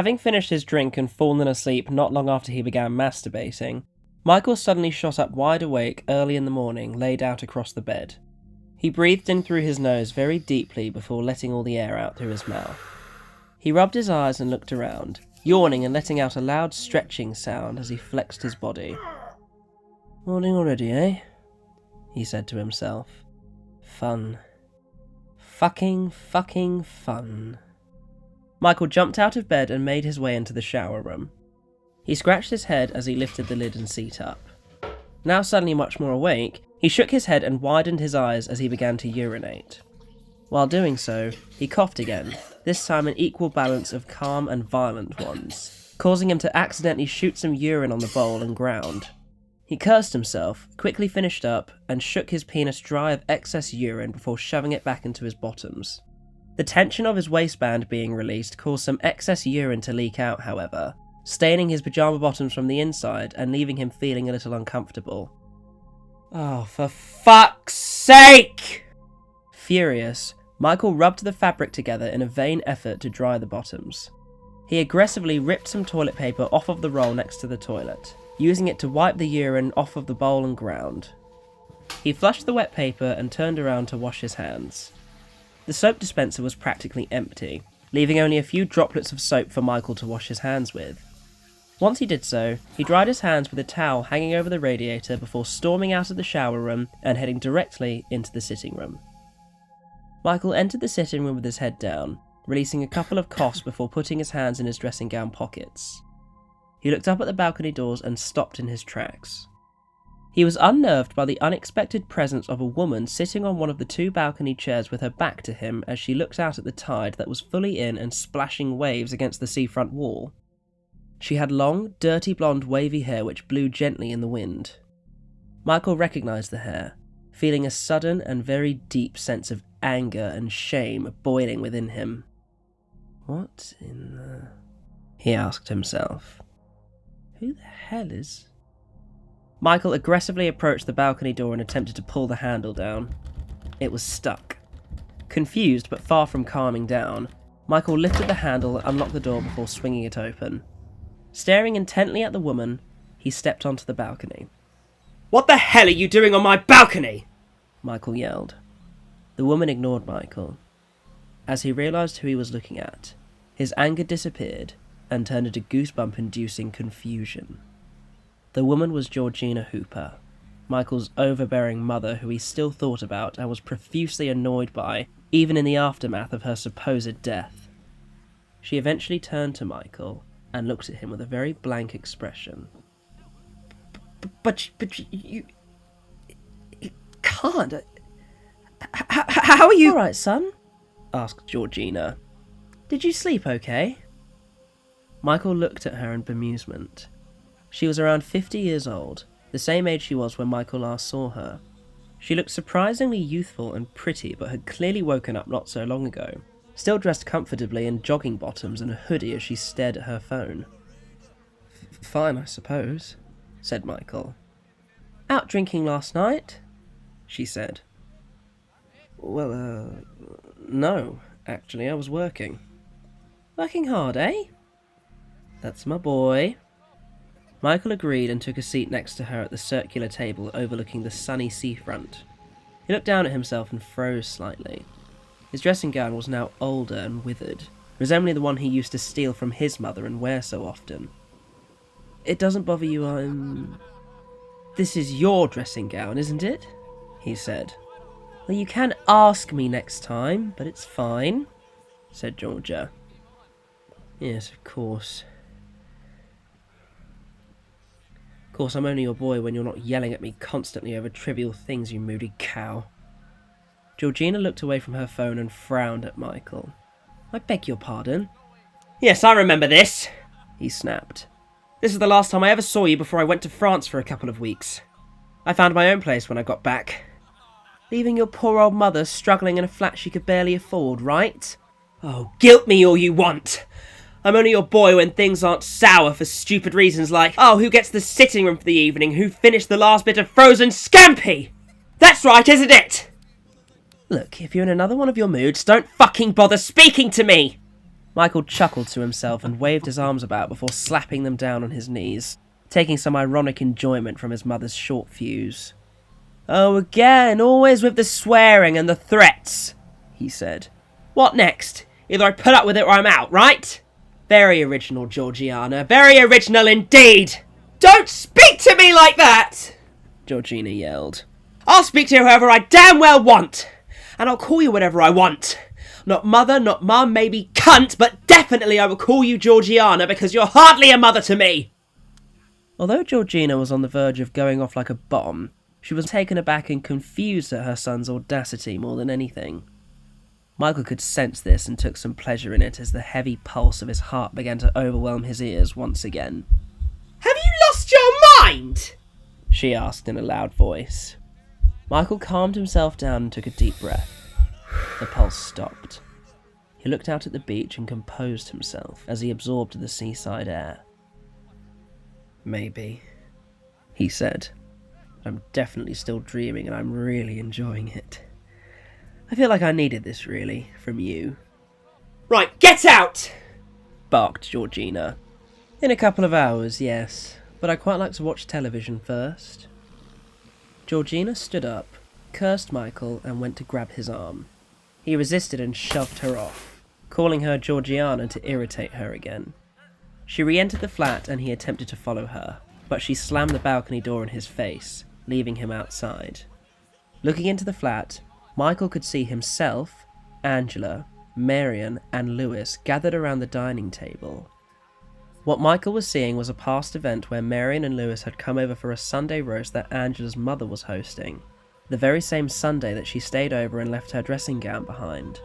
Having finished his drink and fallen asleep not long after he began masturbating, Michael suddenly shot up wide awake early in the morning, laid out across the bed. He breathed in through his nose very deeply before letting all the air out through his mouth. He rubbed his eyes and looked around, yawning and letting out a loud stretching sound as he flexed his body. "Morning already, eh?" he said to himself. Fun. Fucking fun. Michael jumped out of bed and made his way into the shower room. He scratched his head as he lifted the lid and seat up. Now suddenly much more awake, he shook his head and widened his eyes as he began to urinate. While doing so, he coughed again, this time an equal balance of calm and violent ones, causing him to accidentally shoot some urine on the bowl and ground. He cursed himself, quickly finished up, and shook his penis dry of excess urine before shoving it back into his bottoms. The tension of his waistband being released caused some excess urine to leak out, however, staining his pyjama bottoms from the inside and leaving him feeling a little uncomfortable. Oh, for fuck's sake! Furious, Michael rubbed the fabric together in a vain effort to dry the bottoms. He aggressively ripped some toilet paper off of the roll next to the toilet, using it to wipe the urine off of the bowl and ground. He flushed the wet paper and turned around to wash his hands. The soap dispenser was practically empty, leaving only a few droplets of soap for Michael to wash his hands with. Once he did so, he dried his hands with a towel hanging over the radiator before storming out of the shower room and heading directly into the sitting room. Michael entered the sitting room with his head down, releasing a couple of coughs before putting his hands in his dressing gown pockets. He looked up at the balcony doors and stopped in his tracks. He was unnerved by the unexpected presence of a woman sitting on one of the two balcony chairs with her back to him as she looked out at the tide that was fully in and splashing waves against the seafront wall. She had long, dirty blonde wavy hair which blew gently in the wind. Michael recognised the hair, feeling a sudden and very deep sense of anger and shame boiling within him. What in the... he asked himself. Who the hell is... Michael aggressively approached the balcony door and attempted to pull the handle down. It was stuck. Confused but far from calming down, Michael lifted the handle and unlocked the door before swinging it open. Staring intently at the woman, he stepped onto the balcony. "What the hell are you doing on my balcony?" Michael yelled. The woman ignored Michael. As he realised who he was looking at, his anger disappeared and turned into goosebump-inducing confusion. The woman was Georgina Hooper, Michael's overbearing mother who he still thought about and was profusely annoyed by, even in the aftermath of her supposed death. She eventually turned to Michael and looked at him with a very blank expression. But you can't. How are you... Alright, son, asked Georgina. Did you sleep okay? Michael looked at her in bemusement. She was around 50 years old, the same age she was when Michael last saw her. She looked surprisingly youthful and pretty, but had clearly woken up not so long ago, still dressed comfortably in jogging bottoms and a hoodie as she stared at her phone. Fine, I suppose, said Michael. Out drinking last night? She said. Well, no, actually, I was working. Working hard, eh? That's my boy. Michael agreed and took a seat next to her at the circular table overlooking the sunny seafront. He looked down at himself and froze slightly. His dressing gown was now older and withered, resembling the one he used to steal from his mother and wear so often. It doesn't bother you, This is your dressing gown, isn't it? He said. Well, you can ask me next time, but it's fine, said Georgia. Yes, of course. Of course, I'm only your boy when you're not yelling at me constantly over trivial things, you moody cow. Georgina looked away from her phone and frowned at Michael. I beg your pardon? Yes, I remember this, he snapped. This is the last time I ever saw you before I went to France for a couple of weeks. I found my own place when I got back. Leaving your poor old mother struggling in a flat she could barely afford, right? Oh, guilt me all you want. I'm only your boy when things aren't sour for stupid reasons like, oh, who gets the sitting room for the evening, who finished the last bit of frozen scampi? That's right, isn't it? Look, if you're in another one of your moods, don't fucking bother speaking to me! Michael chuckled to himself and waved his arms about before slapping them down on his knees, taking some ironic enjoyment from his mother's short fuse. "Oh, again, always with the swearing and the threats," he said. "What next? Either I put up with it or I'm out, right? Very original, Georgiana. Very original indeed! Don't speak to me like that!" Georgina yelled. "I'll speak to whoever I damn well want! And I'll call you whatever I want. Not mother, not mum, maybe cunt, but definitely I will call you Georgiana because you're hardly a mother to me!" Although Georgina was on the verge of going off like a bomb, she was taken aback and confused at her son's audacity more than anything. Michael could sense this and took some pleasure in it as the heavy pulse of his heart began to overwhelm his ears once again. "Have you lost your mind?" she asked in a loud voice. Michael calmed himself down and took a deep breath. The pulse stopped. He looked out at the beach and composed himself as he absorbed the seaside air. "Maybe," he said. "I'm definitely still dreaming and I'm really enjoying it. I feel like I needed this, really, from you." "Right, get out!" barked Georgina. "In a couple of hours, yes, but I quite like to watch television first." Georgina stood up, cursed Michael, and went to grab his arm. He resisted and shoved her off, calling her Georgiana to irritate her again. She re-entered the flat and he attempted to follow her, but she slammed the balcony door in his face, leaving him outside. Looking into the flat, Michael could see himself, Angela, Marion, and Lewis gathered around the dining table. What Michael was seeing was a past event where Marion and Lewis had come over for a Sunday roast that Angela's mother was hosting, the very same Sunday that she stayed over and left her dressing gown behind.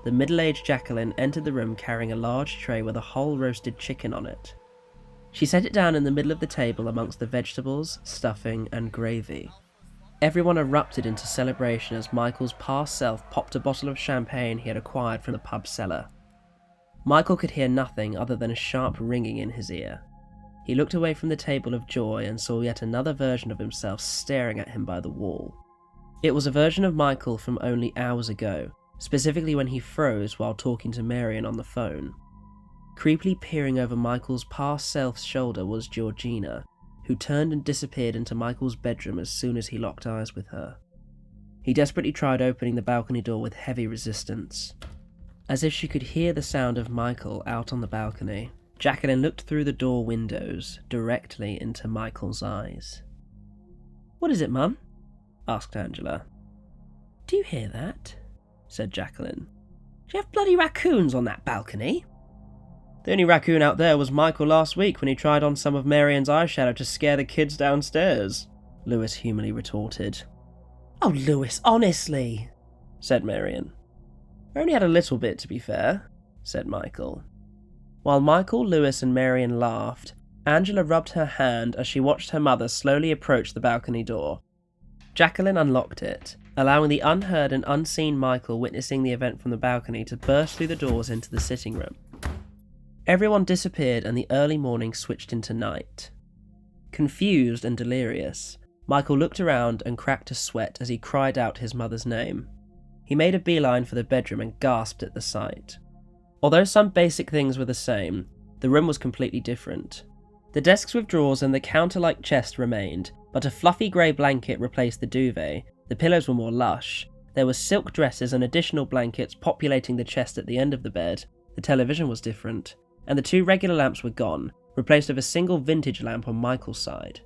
The middle-aged Jacqueline entered the room carrying a large tray with a whole roasted chicken on it. She set it down in the middle of the table amongst the vegetables, stuffing, and gravy. Everyone erupted into celebration as Michael's past self popped a bottle of champagne he had acquired from the pub cellar. Michael could hear nothing other than a sharp ringing in his ear. He looked away from the table of joy and saw yet another version of himself staring at him by the wall. It was a version of Michael from only hours ago, specifically when he froze while talking to Marion on the phone. Creepily peering over Michael's past self's shoulder was Georgina, who turned and disappeared into Michael's bedroom as soon as he locked eyes with her. He desperately tried opening the balcony door with heavy resistance. As if she could hear the sound of Michael out on the balcony, Jacqueline looked through the door windows directly into Michael's eyes. "What is it, Mum?" asked Angela. "Do you hear that?" said Jacqueline. "Do you have bloody raccoons on that balcony?" "The only raccoon out there was Michael last week when he tried on some of Marion's eyeshadow to scare the kids downstairs," Lewis humorly retorted. "Oh, Lewis, honestly," said Marion. "I only had a little bit, to be fair," said Michael. While Michael, Lewis, and Marion laughed, Angela rubbed her hand as she watched her mother slowly approach the balcony door. Jacqueline unlocked it, allowing the unheard and unseen Michael witnessing the event from the balcony to burst through the doors into the sitting room. Everyone disappeared and the early morning switched into night. Confused and delirious, Michael looked around and cracked a sweat as he cried out his mother's name. He made a beeline for the bedroom and gasped at the sight. Although some basic things were the same, the room was completely different. The desks with drawers and the counter-like chest remained, but a fluffy grey blanket replaced the duvet. The pillows were more lush. There were silk dresses and additional blankets populating the chest at the end of the bed. The television was different, and the two regular lamps were gone, replaced with a single vintage lamp on Michael's side.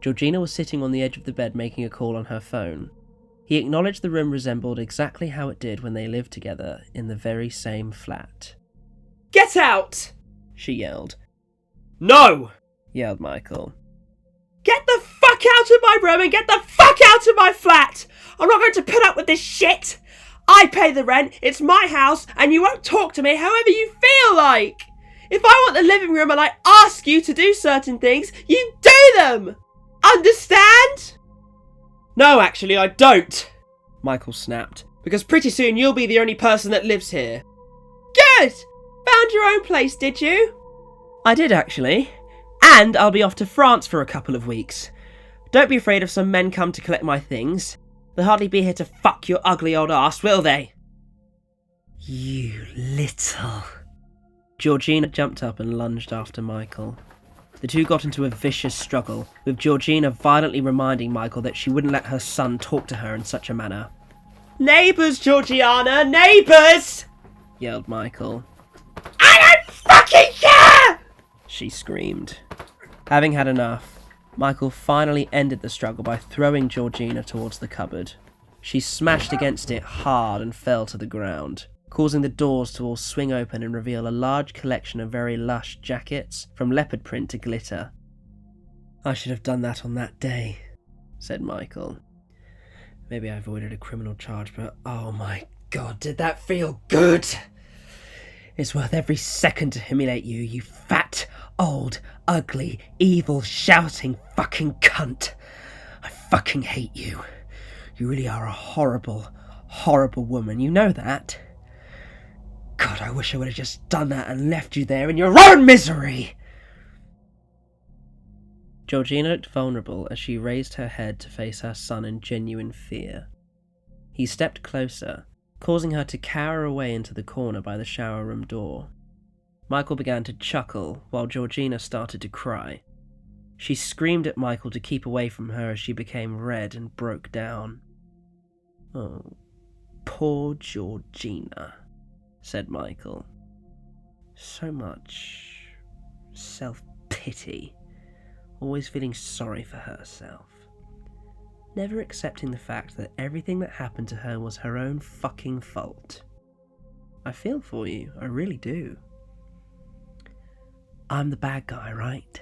Georgina was sitting on the edge of the bed making a call on her phone. He acknowledged the room resembled exactly how it did when they lived together in the very same flat. "Get out!" she yelled. "No!" yelled Michael. "Get the fuck out of my room and get the fuck out of my flat! I'm not going to put up with this shit! I pay the rent, it's my house, and you won't talk to me however you feel like! If I want the living room and I ask you to do certain things, you do them! Understand?" "No, actually, I don't," Michael snapped, "because pretty soon you'll be the only person that lives here." "Good! Found your own place, did you?" "I did, actually. And I'll be off to France for a couple of weeks. Don't be afraid if some men come to collect my things. They'll hardly be here to fuck your ugly old ass, will they?" You little... Georgina jumped up and lunged after Michael. The two got into a vicious struggle, with Georgina violently reminding Michael that she wouldn't let her son talk to her in such a manner. "Neighbours, Georgiana! Neighbours!" yelled Michael. "I don't fucking care!" she screamed. Having had enough, Michael finally ended the struggle by throwing Georgina towards the cupboard. She smashed against it hard and fell to the ground, causing the doors to all swing open and reveal a large collection of very lush jackets, from leopard print to glitter. "I should have done that on that day," said Michael. "Maybe I avoided a criminal charge, but oh my god, did that feel good! It's worth every second to humiliate you, you fat, old, ugly, evil, shouting fucking cunt. I fucking hate you. You really are a horrible, horrible woman, you know that? God, I wish I would have just done that and left you there in your own misery!" Georgina looked vulnerable as she raised her head to face her son in genuine fear. He stepped closer, causing her to cower away into the corner by the shower room door. Michael began to chuckle while Georgina started to cry. She screamed at Michael to keep away from her as she became red and broke down. "Oh, poor Georgina," said Michael. "So much self-pity, always feeling sorry for herself, never accepting the fact that everything that happened to her was her own fucking fault. I feel for you, I really do. I'm the bad guy, right?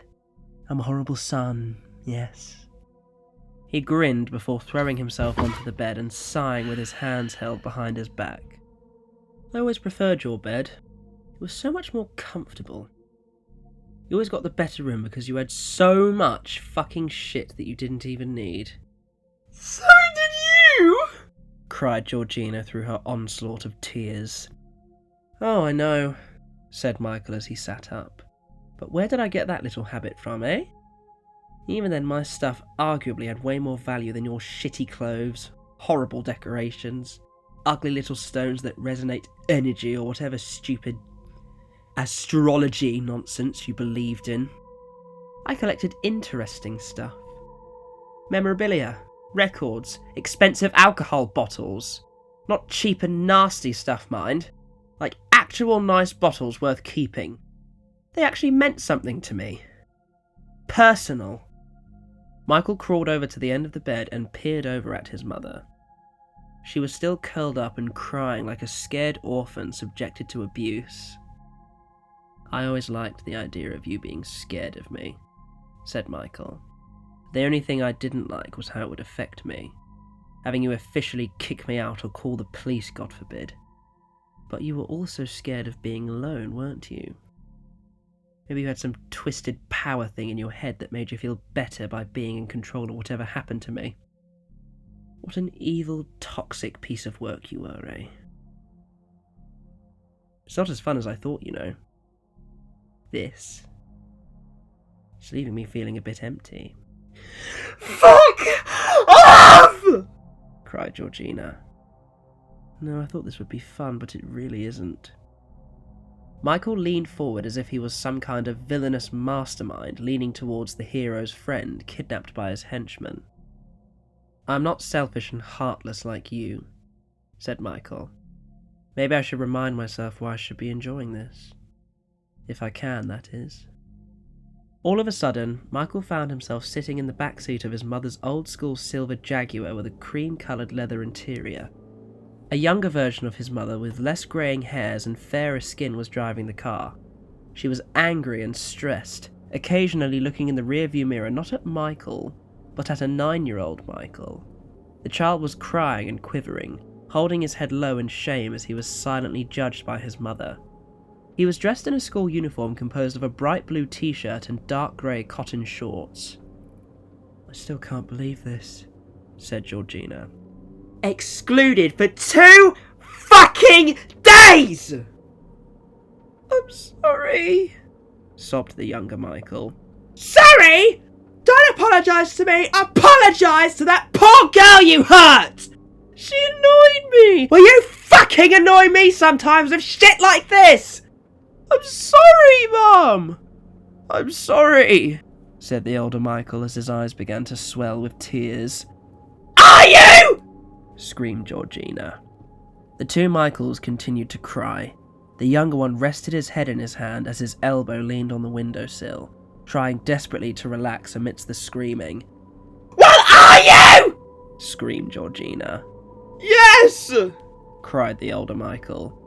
I'm a horrible son, yes." He grinned before throwing himself onto the bed and sighing with his hands held behind his back. "I always preferred your bed. It was so much more comfortable. You always got the better room because you had so much fucking shit that you didn't even need." "So did you!" cried Georgina through her onslaught of tears. "Oh, I know," said Michael as he sat up. "But where did I get that little habit from, eh? Even then, my stuff arguably had way more value than your shitty clothes, horrible decorations, ugly little stones that resonate energy, or whatever stupid astrology nonsense you believed in. I collected interesting stuff. Memorabilia, records, expensive alcohol bottles. Not cheap and nasty stuff, mind. Like actual nice bottles worth keeping. They actually meant something to me. Personal." Michael crawled over to the end of the bed and peered over at his mother. She was still curled up and crying like a scared orphan subjected to abuse. "I always liked the idea of you being scared of me," said Michael. "The only thing I didn't like was how it would affect me, having you officially kick me out or call the police, God forbid. But you were also scared of being alone, weren't you? Maybe you had some twisted power thing in your head that made you feel better by being in control of whatever happened to me. What an evil, toxic piece of work you were, eh? It's not as fun as I thought, you know. This. It's leaving me feeling a bit empty." "Fuck off!" cried Georgina. "No, I thought this would be fun, but it really isn't." Michael leaned forward as if he was some kind of villainous mastermind leaning towards the hero's friend kidnapped by his henchmen. "I'm not selfish and heartless like you," said Michael. "Maybe I should remind myself why I should be enjoying this. If I can, that is." All of a sudden, Michael found himself sitting in the back seat of his mother's old-school silver Jaguar with a cream-coloured leather interior. A younger version of his mother with less greying hairs and fairer skin was driving the car. She was angry and stressed, occasionally looking in the rearview mirror not at Michael, but at a 9-year-old Michael. The child was crying and quivering, holding his head low in shame as he was silently judged by his mother. He was dressed in a school uniform composed of a bright blue t-shirt and dark grey cotton shorts. "I still can't believe this," said Georgina. "Excluded for 2 fucking days!" "I'm sorry," sobbed the younger Michael. "Sorry? Don't apologise to me! Apologise to that poor girl you hurt! She annoyed me! Well, you fucking fucking annoy me sometimes with shit like this! I'm sorry, Mum! I'm sorry, said the older Michael as his eyes began to swell with tears. Are you? Screamed Georgina. The two Michaels continued to cry. The younger one rested his head in his hand as his elbow leaned on the windowsill, trying desperately to relax amidst the screaming. What are you? Screamed Georgina. Yes! Cried the older Michael.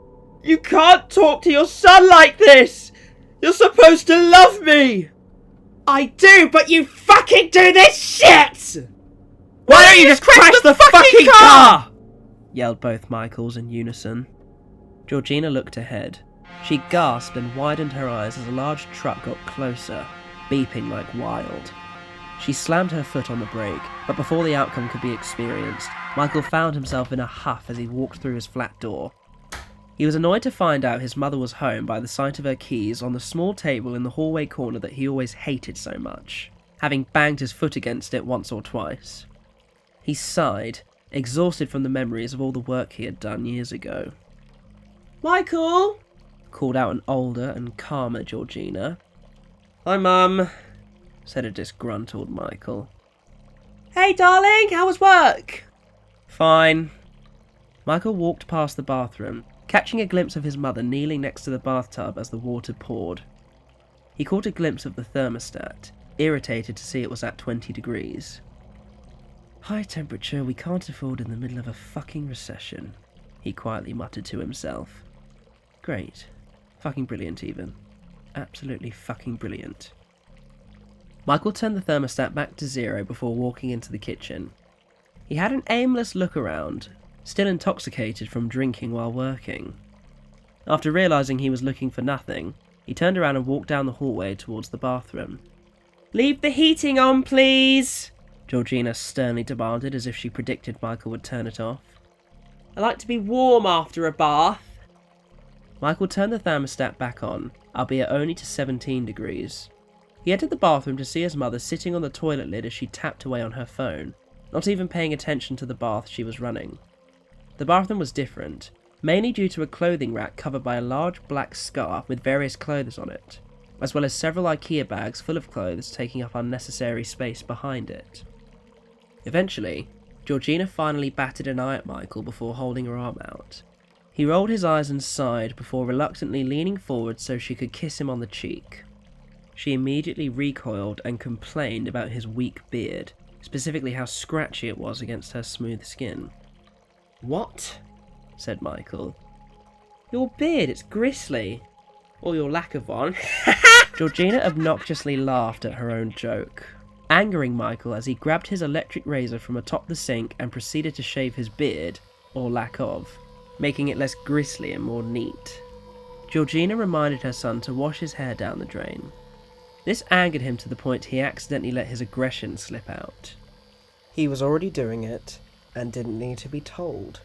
You can't talk to your son like this! You're supposed to love me! I do, but you fucking do this shit! Why don't you just crash the fucking car? Yelled both Michaels in unison. Georgina looked ahead. She gasped and widened her eyes as a large truck got closer, beeping like wild. She slammed her foot on the brake, but before the outcome could be experienced, Michael found himself in a huff as he walked through his flat door. He was annoyed to find out his mother was home by the sight of her keys on the small table in the hallway corner that he always hated so much, having banged his foot against it once or twice. He sighed, exhausted from the memories of all the work he had done years ago. Michael! Called out an older and calmer Georgina. Hi, Mum, said a disgruntled Michael. Hey, darling, how was work? Fine. Michael walked past the bathroom, catching a glimpse of his mother kneeling next to the bathtub as the water poured. He caught a glimpse of the thermostat, irritated to see it was at 20 degrees. High temperature we can't afford in the middle of a fucking recession, he quietly muttered to himself. Great. Fucking brilliant even. Absolutely fucking brilliant. Michael turned the thermostat back to 0 before walking into the kitchen. He had an aimless look around, still intoxicated from drinking while working. After realising he was looking for nothing, he turned around and walked down the hallway towards the bathroom. Leave the heating on, please! Georgina sternly demanded as if she predicted Michael would turn it off. I like to be warm after a bath. Michael turned the thermostat back on, albeit only to 17 degrees. He entered the bathroom to see his mother sitting on the toilet lid as she tapped away on her phone, not even paying attention to the bath she was running. The bathroom was different, mainly due to a clothing rack covered by a large black scarf with various clothes on it, as well as several IKEA bags full of clothes taking up unnecessary space behind it. Eventually, Georgina finally batted an eye at Michael before holding her arm out. He rolled his eyes and sighed before reluctantly leaning forward so she could kiss him on the cheek. She immediately recoiled and complained about his weak beard, specifically how scratchy it was against her smooth skin. What? Said Michael. Your beard, it's gristly. Or your lack of one. Georgina obnoxiously laughed at her own joke, angering Michael as he grabbed his electric razor from atop the sink and proceeded to shave his beard, or lack of, making it less gristly and more neat. Georgina reminded her son to wash his hair down the drain. This angered him to the point he accidentally let his aggression slip out. He was already doing it, and didn't need to be told.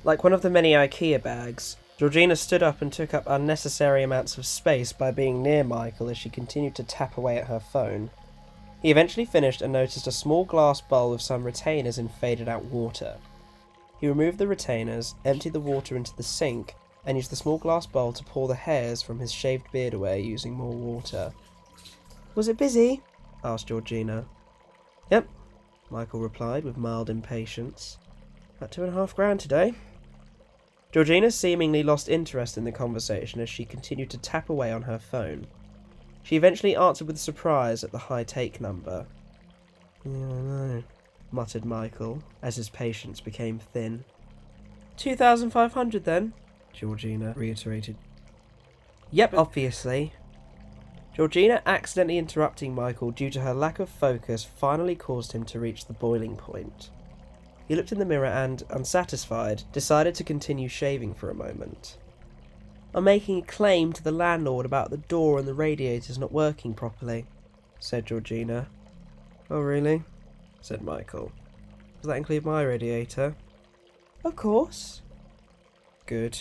Like one of the many IKEA bags, Georgina stood up and took up unnecessary amounts of space by being near Michael as she continued to tap away at her phone. He eventually finished and noticed a small glass bowl with some retainers in faded out water. He removed the retainers, emptied the water into the sink, and used the small glass bowl to pour the hairs from his shaved beard away using more water. Was it busy? Asked Georgina. Yep, Michael replied with mild impatience. About $2,500 today. Georgina seemingly lost interest in the conversation as she continued to tap away on her phone. She eventually answered with surprise at the high take number. Yeah, I know, muttered Michael, as his patience became thin. 2,500 then, Georgina reiterated. Yep, obviously. Georgina accidentally interrupting Michael due to her lack of focus finally caused him to reach the boiling point. He looked in the mirror and, unsatisfied, decided to continue shaving for a moment. I'm making a claim to the landlord about the door and the radiators not working properly, said Georgina. Oh really? Said Michael. Does that include my radiator? Of course. Good.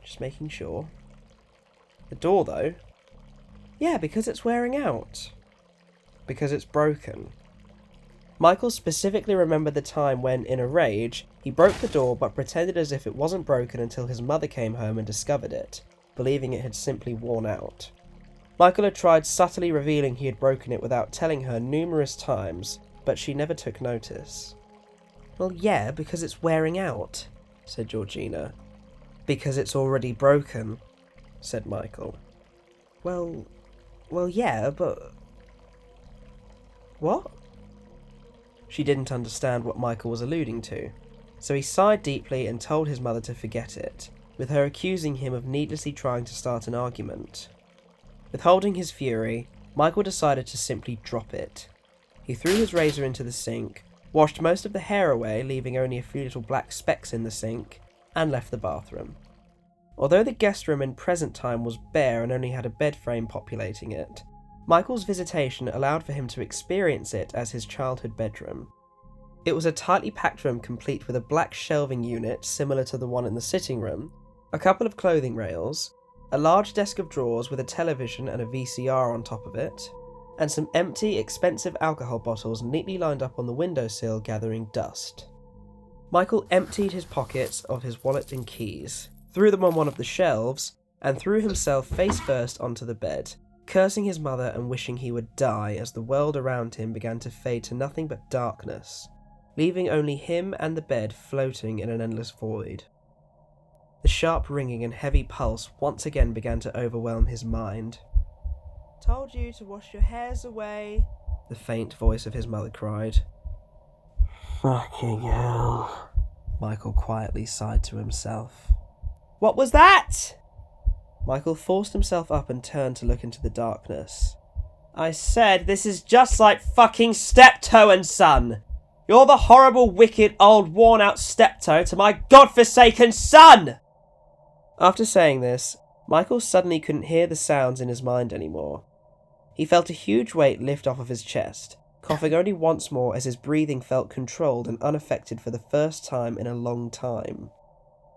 Just making sure. The door though? Yeah, because it's wearing out. Because it's broken. Michael specifically remembered the time when, in a rage, He broke the door but pretended as if it wasn't broken until his mother came home and discovered it, believing it had simply worn out. Michael had tried subtly revealing he had broken it without telling her numerous times, but she never took notice. "Well, yeah, because it's wearing out," said Georgina. "Because it's already broken," said Michael. Well, yeah, but... What? She didn't understand what Michael was alluding to, so he sighed deeply and told his mother to forget it, with her accusing him of needlessly trying to start an argument. Withholding his fury, Michael decided to simply drop it. He threw his razor into the sink, washed most of the hair away, leaving only a few little black specks in the sink, and left the bathroom. Although the guest room in present time was bare and only had a bed frame populating it, Michael's visitation allowed for him to experience it as his childhood bedroom. It was a tightly packed room complete with a black shelving unit similar to the one in the sitting room, a couple of clothing rails, a large desk of drawers with a television and a VCR on top of it, and some empty, expensive alcohol bottles neatly lined up on the windowsill gathering dust. Michael emptied his pockets of his wallet and keys, threw them on one of the shelves, and threw himself face first onto the bed, cursing his mother and wishing he would die as the world around him began to fade to nothing but darkness, leaving only him and the bed floating in an endless void. The sharp ringing and heavy pulse once again began to overwhelm his mind. "Told you to wash your hairs away," the faint voice of his mother cried. "Fucking hell," Michael quietly sighed to himself. "What was that?" Michael forced himself up and turned to look into the darkness. "I said this is just like fucking Steptoe and Son. You're the horrible, wicked, old, worn-out steptoe to my godforsaken son!" After saying this, Michael suddenly couldn't hear the sounds in his mind anymore. He felt a huge weight lift off of his chest, coughing only once more as his breathing felt controlled and unaffected for the first time in a long time.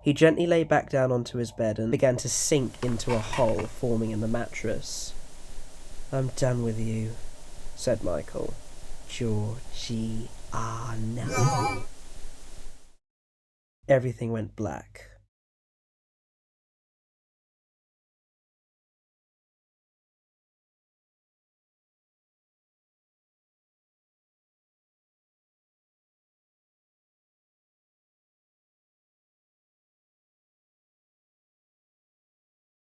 He gently lay back down onto his bed and began to sink into a hole forming in the mattress. "I'm done with you," said Michael. "Georgiana." Everything went black.